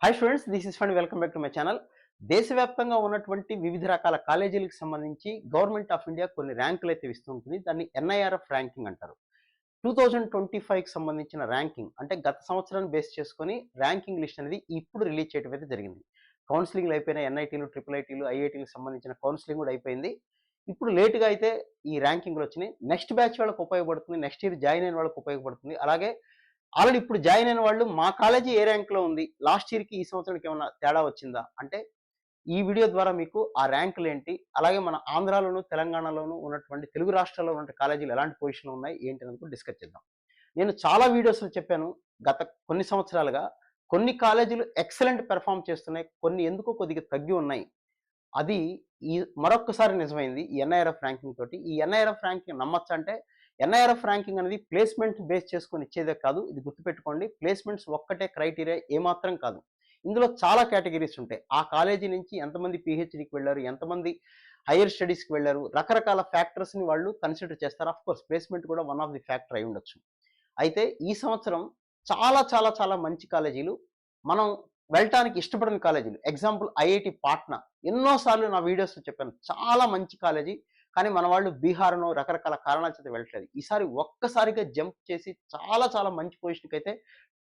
Hi students, this is fund welcome back to my channel. దేశవ్యాప్తంగా ఉన్నటువంటి వివిధ రకాల కాలేజీలకు సంబంధించి గవర్నమెంట్ ఆఫ్ ఇండియా కొన్ని ర్యాంకులు అయితే ఇస్తుంటుంది. దాన్ని ఎన్ఐఆర్ఎఫ్ ర్యాంకింగ్ అంటారు. 2025కి సంబంధించిన ర్యాంకింగ్ అంటే గత సంవత్సరాన్ని బేస్ చేసుకొని ర్యాంకింగ్ లిస్ట్ అనేది ఇప్పుడు రిలీజ్ చేయడం అయితే జరిగింది. కౌన్సిలింగ్లు అయిపోయిన ఎన్ఐటీలు, ట్రిపుల్ ఐటీలు, ఐఐటీలకు సంబంధించిన కౌన్సిలింగ్ కూడా అయిపోయింది. ఇప్పుడు లేటుగా అయితే ఈ ర్యాంకింగ్లు వచ్చినాయి. నెక్స్ట్ బ్యాచ్ వాళ్ళకి ఉపయోగపడుతుంది, నెక్స్ట్ ఇయర్ జాయిన్ అయిన వాళ్ళకి ఉపయోగపడుతుంది. అలాగే ఆల్రెడీ ఇప్పుడు జాయిన్ అయిన వాళ్ళు మా కాలేజీ ఏ ర్యాంక్లో ఉంది, లాస్ట్ ఇయర్కి ఈ సంవత్సరానికి ఏమైనా తేడా వచ్చిందా అంటే ఈ వీడియో ద్వారా మీకు ఆ ర్యాంకులు ఏంటి, అలాగే మన ఆంధ్రాలోను తెలంగాణలోను ఉన్నటువంటి తెలుగు రాష్ట్రాల్లో ఉన్న కాలేజీలు ఎలాంటి పొజిషన్లో ఉన్నాయి ఏంటి అనేది డిస్కస్ చేద్దాం. నేను చాలా వీడియోస్లో చెప్పాను గత కొన్ని సంవత్సరాలుగా కొన్ని కాలేజీలు ఎక్సలెంట్ పెర్ఫామ్ చేస్తున్నాయి, కొన్ని ఎందుకో కొద్దిగా తగ్గి ఉన్నాయి. అది ఈ మరొక్కసారి నిజమైంది ఈ ఎన్ఐఆర్ఎఫ్ ర్యాంకింగ్ తోటి. ఈ ఎన్ఐఆర్ఎఫ్ ర్యాంకింగ్ నమ్మచ్చా అంటే ఎన్ఐఆర్ఎఫ్ ర్యాంకింగ్ అనేది ప్లేస్మెంట్ బేస్ చేసుకొని ఇచ్చేదే కాదు. ఇది గుర్తుపెట్టుకోండి, ప్లేస్మెంట్స్ ఒక్కటే క్రైటీరియా ఏమాత్రం కాదు. ఇందులో చాలా కేటగిరీస్ ఉంటాయి. ఆ కాలేజీ నుంచి ఎంతమంది పిహెచ్డికి వెళ్ళారు, ఎంతమంది హైయర్ స్టడీస్కి వెళ్ళారు, రకరకాల ఫ్యాక్టర్స్ని వాళ్ళు కన్సిడర్ చేస్తారు. ఆఫ్ కోర్స్ ప్లేస్మెంట్ కూడా వన్ ఆఫ్ ది ఫ్యాక్టర్ అయి ఉండొచ్చు. అయితే ఈ సంవత్సరం చాలా చాలా చాలా మంచి కాలేజీలు, మనం వెళ్ళటానికి ఇష్టపడిన కాలేజీలు, ఎగ్జాంపుల్ ఐఐటి పాట్నా. ఎన్నోసార్లు నా వీడియోస్లో చెప్పాను, చాలా మంచి కాలేజీ, కానీ మన వాళ్ళు బీహార్ను రకరకాల కారణాల చేత వెళ్ళట్లేదు. ఈసారి ఒక్కసారిగా జంప్ చేసి చాలా చాలా మంచి పొజిషన్కి అయితే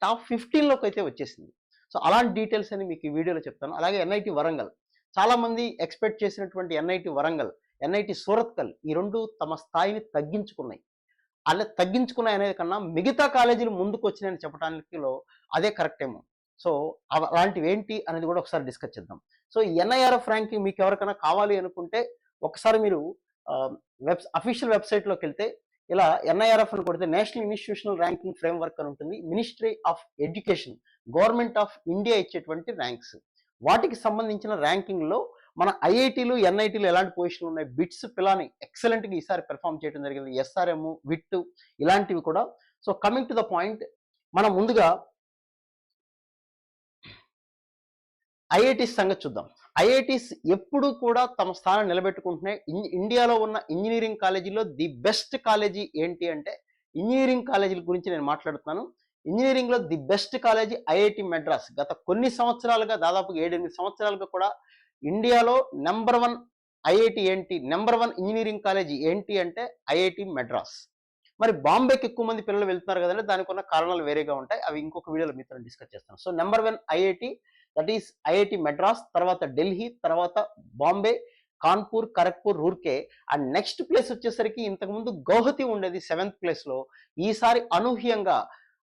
టాప్ 15లోకి అయితే వచ్చేసింది. సో అలాంటి డీటెయిల్స్ అని మీకు ఈ వీడియోలో చెప్తాను. అలాగే ఎన్ఐటి వరంగల్, చాలామంది ఎక్స్పెక్ట్ చేసినటువంటి ఎన్ఐటి వరంగల్, ఎన్ఐటి సూరత్కల్, ఈ రెండు తమ స్థాయిని తగ్గించుకున్నాయి. అలా తగ్గించుకున్నాయి అనేది కన్నా మిగతా కాలేజీలు ముందుకు వచ్చినాయని చెప్పడానికి అదే కరెక్ట్ ఏమో. సో అలాంటివి ఏంటి అనేది కూడా ఒకసారి డిస్కస్ చేద్దాం. సో ఎన్ఐఆర్ఎఫ్ ర్యాంకింగ్ మీకు ఎవరికైనా కావాలి అనుకుంటే ఒకసారి మీరు అఫీషియల్ వెబ్సైట్లోకి వెళ్తే ఇలా ఎన్ఐఆర్ఎఫ్ అని కొడితే నేషనల్ ఇన్స్టిట్యూషనల్ ర్యాంకింగ్ ఫ్రేమ్వర్క్ అని ఉంటుంది. Ministry of education, government of India ఇచ్చేటువంటి ర్యాంక్స్. వాటికి సంబంధించిన ర్యాంకింగ్లో మన ఐఐటీలు, ఎన్ఐటీలు ఎలాంటి పొజిషన్లు ఉన్నాయి, బిట్స్, పిలాని ఎక్సలెంట్గా ఈసారి పెర్ఫామ్ చేయడం జరిగింది, ఎస్ఆర్ఎం, విట్ ఇలాంటివి కూడా. So coming to the point, మనం ముందుగా ఐఐటీస్ సంగతి చూద్దాం. ఐఐటీస్ ఎప్పుడు కూడా తమ స్థానం నిలబెట్టుకుంటున్నాయి. ఇండియాలో ఉన్న ఇంజనీరింగ్ కాలేజీలో ది బెస్ట్ కాలేజీ ఏంటి అంటే ఇంజనీరింగ్ కాలేజీల గురించి నేను మాట్లాడుతున్నాను. ఇంజనీరింగ్లో the best college IIT Madras. గత కొన్ని సంవత్సరాలుగా, దాదాపు 7-8 సంవత్సరాలుగా కూడా ఇండియాలో నెంబర్ 1 ఐఐటి ఏంటి, నెంబర్ 1 ఇంజనీరింగ్ కాలేజీ ఏంటి అంటే ఐఐటి మెడ్రాస్. మరి బాంబేకి ఎక్కువ మంది పిల్లలు వెళ్తున్నారు కదండి, దానికి ఉన్న కారణాలు వేరేగా ఉంటాయి. అవి ఇంకొక వీడియోలో మీతో డిస్కస్ చేస్తాను. So number 1 IIT, that is IIT Madras, తర్వాత ఢిల్లీ, తర్వాత Bombay, Kanpur, Kharagpur, Roorkee. And next place వచ్చేసరికి ఇంతకుముందు గౌహతి ఉండేది 7th ప్లేస్లో. ఈసారి అనూహ్యంగా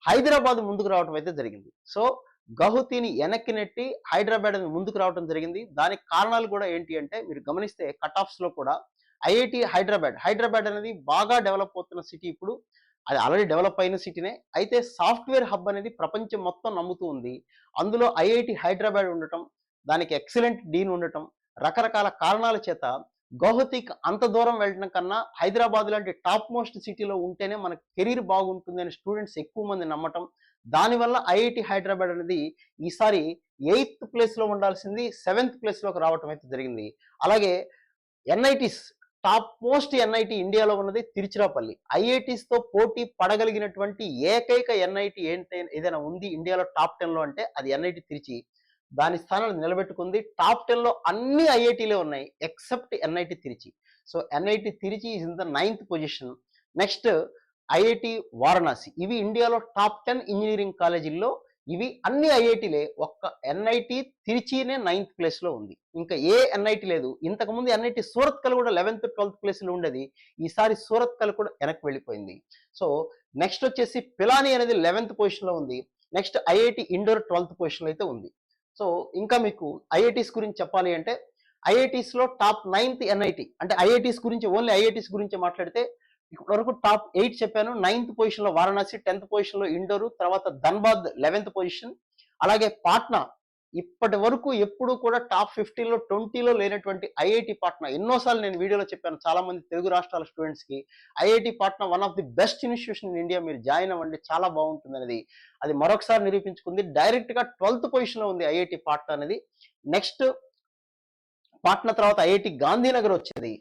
హైదరాబాద్ ముందుకు రావడం అయితే జరిగింది. సో గౌహతిని వెనక్కి నెట్టి హైదరాబాద్ అనేది ముందుకు రావడం జరిగింది. దానికి కారణాలు కూడా ఏంటి అంటే మీరు గమనిస్తే కట్ ఆఫ్స్లో కూడా ఐఐటి హైదరాబాద్ అనేది బాగా డెవలప్ అవుతున్న సిటీ. ఇప్పుడు అది ఆల్రెడీ డెవలప్ అయిన సిటీనే. అయితే సాఫ్ట్వేర్ హబ్ అనేది ప్రపంచం మొత్తం నమ్ముతూ ఉంది. అందులో ఐఐటి హైదరాబాద్ ఉండటం, దానికి ఎక్సలెంట్ డీన్ ఉండటం, రకరకాల కారణాల చేత గౌహతికి అంత దూరం వెళ్ళడం కన్నా హైదరాబాద్ లాంటి టాప్ మోస్ట్ సిటీలో ఉంటేనే మనకు కెరీర్ బాగుంటుంది అని స్టూడెంట్స్ ఎక్కువ మంది నమ్మటం. దానివల్ల ఐఐటి హైదరాబాద్ అనేది ఈసారి 8th ప్లేస్లో ఉండాల్సింది 7th ప్లేస్లోకి రావటం అయితే జరిగింది. అలాగే ఎన్ఐటీస్, టాప్ మోస్ట్ ఎన్ఐటి ఇండియాలో ఉన్నది తిరుచిరాపల్లి. ఐఐటీస్తో పోటీ పడగలిగినటువంటి ఏకైక ఎన్ఐటి ఏదైనా ఉంది ఇండియాలో టాప్ 10లో అంటే అది ఎన్ఐటి తిరుచి. దాని స్థానాన్ని నిలబెట్టుకుంది. టాప్ 10లో అన్ని ఐఐటీలే ఉన్నాయి except NIT Trichy. So NIT Trichy is in the 9th position. Next IIT Varanasi. ఇవి ఇండియాలో టాప్ 10 ఇంజనీరింగ్ కాలేజీల్లో ఇవి అన్ని ఐఐటీలే. ఒక్క ఎన్ఐటి తిరుచినే 9th ప్లేస్లో ఉంది, ఇంకా ఏ ఎన్ఐటి లేదు. ఇంతకుముందు ఎన్ఐటి సూరత్కల్ కూడా 11th, 12th ప్లేస్లో ఉండేది. ఈసారి సూరత్కల్ కూడా వెనక్కి వెళ్ళిపోయింది. సో నెక్స్ట్ వచ్చేసి పిలాని అనేది 11th పొజిషన్లో ఉంది. నెక్స్ట్ ఐఐటి ఇండోర్ 12th పొజిషన్లో అయితే ఉంది. సో ఇంకా మీకు ఐఐటీస్ గురించి చెప్పాలి అంటే ఐఐటీస్లో టాప్ 9th ఎన్ఐటి, అంటే ఐఐటీస్ గురించి ఓన్లీ ఐఐటీస్ గురించి మాట్లాడితే ఇప్పటి వరకు టాప్ 8 చెప్పాను. 9th పొజిషన్లో వారణాసి, 10th పొజిషన్లో ఇండోరు, తర్వాత ధన్బాద్ 11th పొజిషన్. అలాగే పాట్నా ఇప్పటి వరకు ఎప్పుడు కూడా టాప్ 15లో 20లో లేనటువంటి ఐఐటి పాట్నా. ఎన్నోసార్లు నేను వీడియోలో చెప్పాను చాలా మంది తెలుగు రాష్ట్రాల స్టూడెంట్స్కి, IIT Patna one of the best institution in India, మీరు జాయిన్ అవ్వండి చాలా బాగుంటుంది అనేది. అది మరొకసారి నిరూపించుకుంది. డైరెక్ట్గా 12th పొజిషన్లో ఉంది ఐఐటి పాట్నా అనేది. నెక్స్ట్ పాట్నా తర్వాత ఐఐటి గాంధీనగర్ వచ్చేది.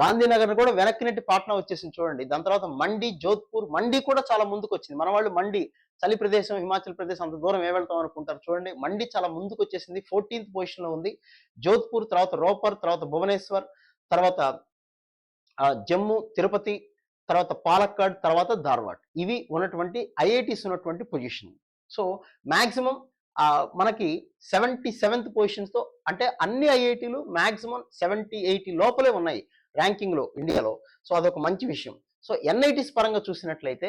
గాంధీనగర్ కూడా వెనక్కి నెట్టి పాట్నా వచ్చేసింది చూడండి. దాని తర్వాత మండి, జోధ్పూర్. మండి కూడా చాలా ముందుకు వచ్చింది. మన వాళ్ళు మండి చలి ప్రదేశం హిమాచల్ ప్రదేశ్ అంత దూరం ఏ వెళ్తాం అనుకుంటారు చూడండి. మండి చాలా ముందుకు వచ్చేసింది, 14th పొజిషన్లో ఉంది. జోధ్పూర్, తర్వాత రోపర్, తర్వాత భువనేశ్వర్, తర్వాత జమ్మూ, తిరుపతి, తర్వాత పాలక్కాడ్, తర్వాత ధార్వాడ్. ఇవి ఉన్నటువంటి ఐఐటీస్ ఉన్నటువంటి పొజిషన్. సో మాక్సిమం మనకి 77th పొజిషన్స్తో, అంటే అన్ని ఐఐటీలు మాక్సిమం 70, 80 లోపలే ఉన్నాయి ర్యాంకింగ్లో ఇండియాలో. సో అదొక మంచి విషయం. సో ఎన్ఐటీస్ పరంగా చూసినట్లయితే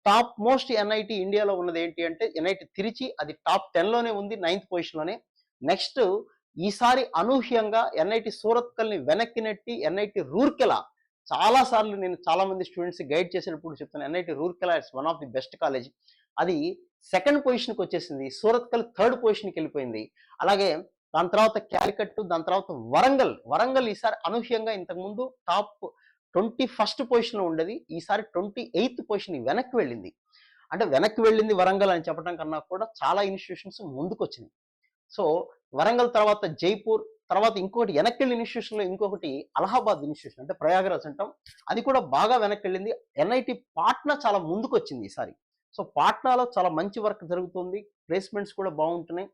టాప్ మోస్ట్ ఎన్ఐటి ఇండియాలో ఉన్నది ఏంటి అంటే ఎన్ఐటి తిరుచి, అది టాప్ 10లోనే ఉంది, 9th పొజిషన్లోనే. నెక్స్ట్ ఈసారి అనూహ్యంగా ఎన్ఐటి సూరత్కల్ని వెనక్కి నెట్టి ఎన్ఐటి రూర్కెలా, చాలా సార్లు నేను చాలా మంది స్టూడెంట్స్ గైడ్ చేసినప్పుడు చెప్తాను, NIT Rourkela it's one of the best college. అది 2nd పొజిషన్కి వచ్చేసింది. సూరత్కల్ 3rd పొజిషన్కి వెళ్ళిపోయింది. అలాగే దాని తర్వాత క్యాలికట్, దాని తర్వాత వరంగల్ ఈసారి అనూహ్యంగా ఇంతకుముందు టాప్ 21st పొజిషన్లో ఉండేది, ఈసారి 28th పొజిషన్ వెనక్కి వెళ్ళింది. అంటే వెనక్కి వెళ్ళింది వరంగల్ అని చెప్పడం కన్నా కూడా చాలా ఇన్స్టిట్యూషన్స్ ముందుకు వచ్చినాయి. సో వరంగల్ తర్వాత జైపూర్, తర్వాత ఇంకొకటి వెనక్కి వెళ్ళిన ఇన్స్టిట్యూషన్లో ఇంకొకటి అలహాబాద్ ఇన్స్టిట్యూషన్, అంటే ప్రయాగరాజ్ అంటాం, అది కూడా బాగా వెనక్కి వెళ్ళింది. ఎన్ఐటి పాట్నా చాలా ముందుకు వచ్చింది ఈసారి. సో పాట్నాలో చాలా మంచి వర్క్ జరుగుతుంది, ప్లేస్మెంట్స్ కూడా బాగుంటున్నాయి.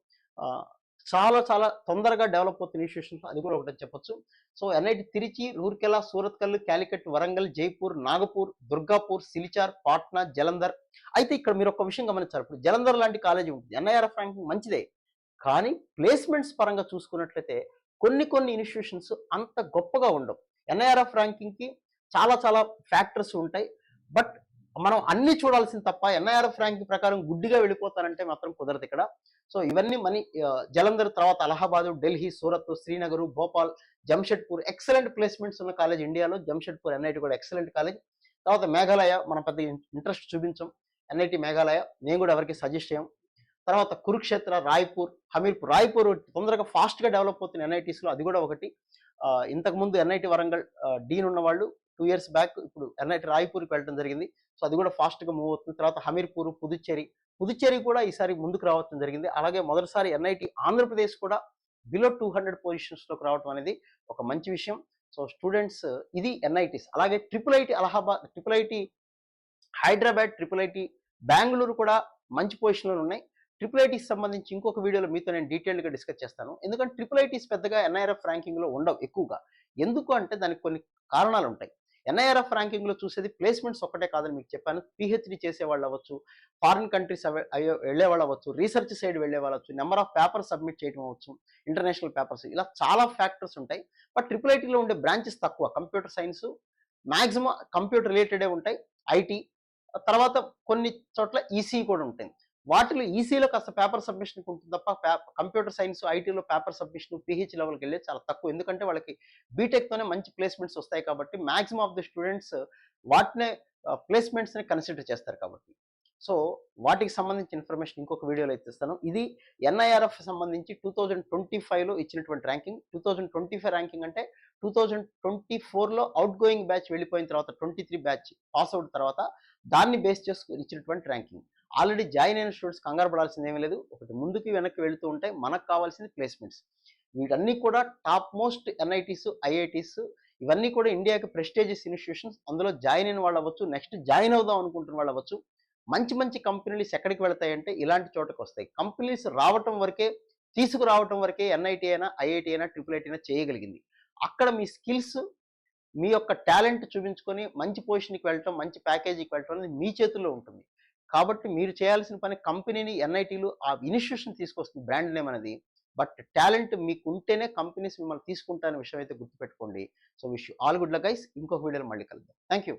చాలా చాలా తొందరగా డెవలప్ అవుతున్న ఇన్స్టిట్యూషన్స్, అది కూడా ఒకటి చెప్పొచ్చు. So NIT Tiruchi, Rourkela, Surathkal, Calicut, Warangal, Jaipur, Nagpur, Durgapur, Silchar, Patna, Jalandhar. అయితే ఇక్కడ మీరు ఒక విషయం గమనించారు, ఇప్పుడు జలంధర్ లాంటి కాలేజీ ఉంటుంది, ఎన్ఐఆర్ఎఫ్ ర్యాంకింగ్ మంచిదే, కానీ ప్లేస్మెంట్స్ పరంగా చూసుకున్నట్లయితే కొన్ని ఇన్స్టిట్యూషన్స్ అంత గొప్పగా ఉండవు. ఎన్ఐఆర్ఎఫ్ ర్యాంకింగ్కి చాలా చాలా ఫ్యాక్టర్స్ ఉంటాయి, బట్ మనం అన్ని చూడాల్సింది తప్ప ఎన్ఐఆర్ఎఫ్ ర్యాంకింగ్ ప్రకారం గుడ్డిగా వెళ్ళిపోతానంటే మాత్రం కుదరదు ఇక్కడ. సో ఇవన్నీ జలంధర్ తర్వాత అలహాబాద్, ఢిల్లీ, సూరత్, శ్రీనగర్, భోపాల్, జంషెడ్పూర్ ఎక్సలెంట్ ప్లేస్మెంట్స్ ఉన్న కాలేజ్ ఇండియాలో. జంషెడ్పూర్ ఎన్ఐటి కూడా ఎక్సలెంట్ కాలేజ్. తర్వాత మేఘాలయ, మనం పెద్ద ఇంట్రెస్ట్ చూపించాం, ఎన్ఐటి మేఘాలయ నేను కూడా ఎవరికి సజెస్ట్ చేయం. తర్వాత కురుక్షేత్ర, రాయ్పూర్ తొందరగా ఫాస్ట్గా డెవలప్ అవుతున్న ఎన్ఐటీస్లో, అది కూడా ఒకటి. ఇంతకుముందు ఎన్ఐటి వరంగల్ డీన్ ఉన్న వాళ్ళు 2 years బ్యాక్ ఇప్పుడు ఎన్ఐటి రాయ్పూర్కి వెళ్ళడం జరిగింది. సో అది కూడా ఫాస్ట్గా మూవ్ అవుతుంది. తర్వాత హమీర్పూర్, పుదుచ్చేరి కూడా ఈసారి ముందుకు రావడం జరిగింది. అలాగే మొదటిసారి ఎన్ఐటి ఆంధ్రప్రదేశ్ కూడా బిలో 200 పొజిషన్స్లోకి రావడం అనేది ఒక మంచి విషయం. సో స్టూడెంట్స్, ఇది ఎన్ఐటీస్. అలాగే triple IT Hyderabad, triple IT Bengaluru కూడా మంచి పొజిషన్లో ఉన్నాయి. ట్రిపుల్ ఐటీకి సంబంధించి ఇంకొక వీడియోలో మీతో నేను డీటెయిల్గా డిస్కస్ చేస్తాను. ఎందుకంటే ట్రిపుల్ ఐటీస్ పెద్దగా ఎన్ఐఆర్ఎఫ్ ర్యాంకింగ్లో ఉండవు ఎక్కువగా. ఎందుకు అంటే దానికి కొన్ని కారణాలు ఉంటాయి. ఎన్ఐఆర్ఎఫ్ ర్యాంకింగ్లో చూసేది ప్లేస్మెంట్స్ ఒక్కటే కాదని మీకు చెప్పాను, పిహెచ్డి చేసేవాళ్ళు అవ్వచ్చు, ఫారిన్ కంట్రీస్ వెళ్ళేవాళ్ళు అవ్వచ్చు, రీసెర్చ్ సైడ్ వెళ్ళేవాళ్ళు, నెంబర్ ఆఫ్ పేపర్స్ సబ్మిట్ చేయడం అవ్వచ్చు, ఇంటర్నేషనల్ పేపర్స్, ఇలా చాలా ఫ్యాక్టర్స్ ఉంటాయి. బట్ ట్రిపుల్ ఐటీలో ఉండే బ్రాంచెస్ తక్కువ, కంప్యూటర్ సైన్స్ మ్యాక్సిమం కంప్యూటర్ రిలేటెడే ఉంటాయి, ఐటీ, తర్వాత కొన్ని చోట్ల ఈసీ కూడా ఉంటుంది. వాటిలో ఈసీలో కాస్త పేపర్ సబ్మిషన్ ఉంటుంది తప్ప కంప్యూటర్ సైన్స్, ఐటీలో పేపర్ సబ్మిషన్ పిహెచ్ లెవెల్కి వెళ్ళేది చాలా తక్కువ. ఎందుకంటే వాళ్ళకి బీటెక్తోనే మంచి ప్లేస్మెంట్స్ వస్తాయి కాబట్టి మ్యాక్సిమం ఆఫ్ ది స్టూడెంట్స్ వాటినే ప్లేస్మెంట్స్ని కన్సిడర్ చేస్తారు కాబట్టి. సో వాటికి సంబంధించిన ఇన్ఫర్మేషన్ ఇంకొక వీడియోలో ఇస్తాను. ఇది ఎన్ఐఆర్ఎఫ్ సంబంధించి 2025లో ఇచ్చినటువంటి ర్యాంకింగ్. 2025 ర్యాంకింగ్ అంటే 2024లో అవుట్ గోయింగ్ బ్యాచ్ వెళ్ళిపోయిన తర్వాత 23 బ్యాచ్ పాస్ అవుట్ తర్వాత దాన్ని బేస్ చేసుకుని ఇచ్చినటువంటి ర్యాంకింగ్. ఆల్రెడీ జాయిన్ అయిన స్టూడెంట్స్ కంగారు పడాల్సింది ఏమీ లేదు, ఒకటి ముందుకి వెనక్కి వెళుతూ ఉంటాయి, మనకు కావాల్సింది ప్లేస్మెంట్స్. వీటన్నీ కూడా టాప్ మోస్ట్ ఎన్ఐటీస్, ఐఐటీస్, ఇవన్నీ కూడా ఇండియాకి ప్రెస్టీజియస్ ఇన్స్టిట్యూషన్స్. అందులో జాయిన్ అయిన వాళ్ళు అవ్వచ్చు, నెక్స్ట్ జాయిన్ అవుదాం అనుకుంటున్న వాళ్ళు అవ్వచ్చు. మంచి కంపెనీస్ ఎక్కడికి వెళ్తాయంటే ఇలాంటి చోటకి వస్తాయి. కంపెనీస్ రావటం వరకే, తీసుకురావటం వరకే ఎన్ఐటీ అయినా, ఐఐటీ అయినా, ట్రిపుల్ ఐటీ అయినా చేయగలిగింది. అక్కడ మీ స్కిల్స్, మీ యొక్క టాలెంట్ చూపించుకొని మంచి పొజిషన్కి వెళ్ళటం, మంచి ప్యాకేజీకి వెళ్ళటం అనేది మీ చేతుల్లో ఉంటుంది. కాబట్టి మీరు చేయాల్సిన పని కంపెనీని, ఎన్ఐటీలు, ఆ ఇన్స్టిట్యూషన్ తీసుకొస్తుంది బ్రాండ్ నేమ్ అనేది. బట్ టాలెంట్ మీకు ఉంటేనే కంపెనీస్ మిమ్మల్ని తీసుకుంటారనే విషయం అయితే గుర్తుపెట్టుకోండి. So wish you all good luck guys. ఇంకొక వీడియోలో మళ్ళీ కలుద్దాం. Thank you.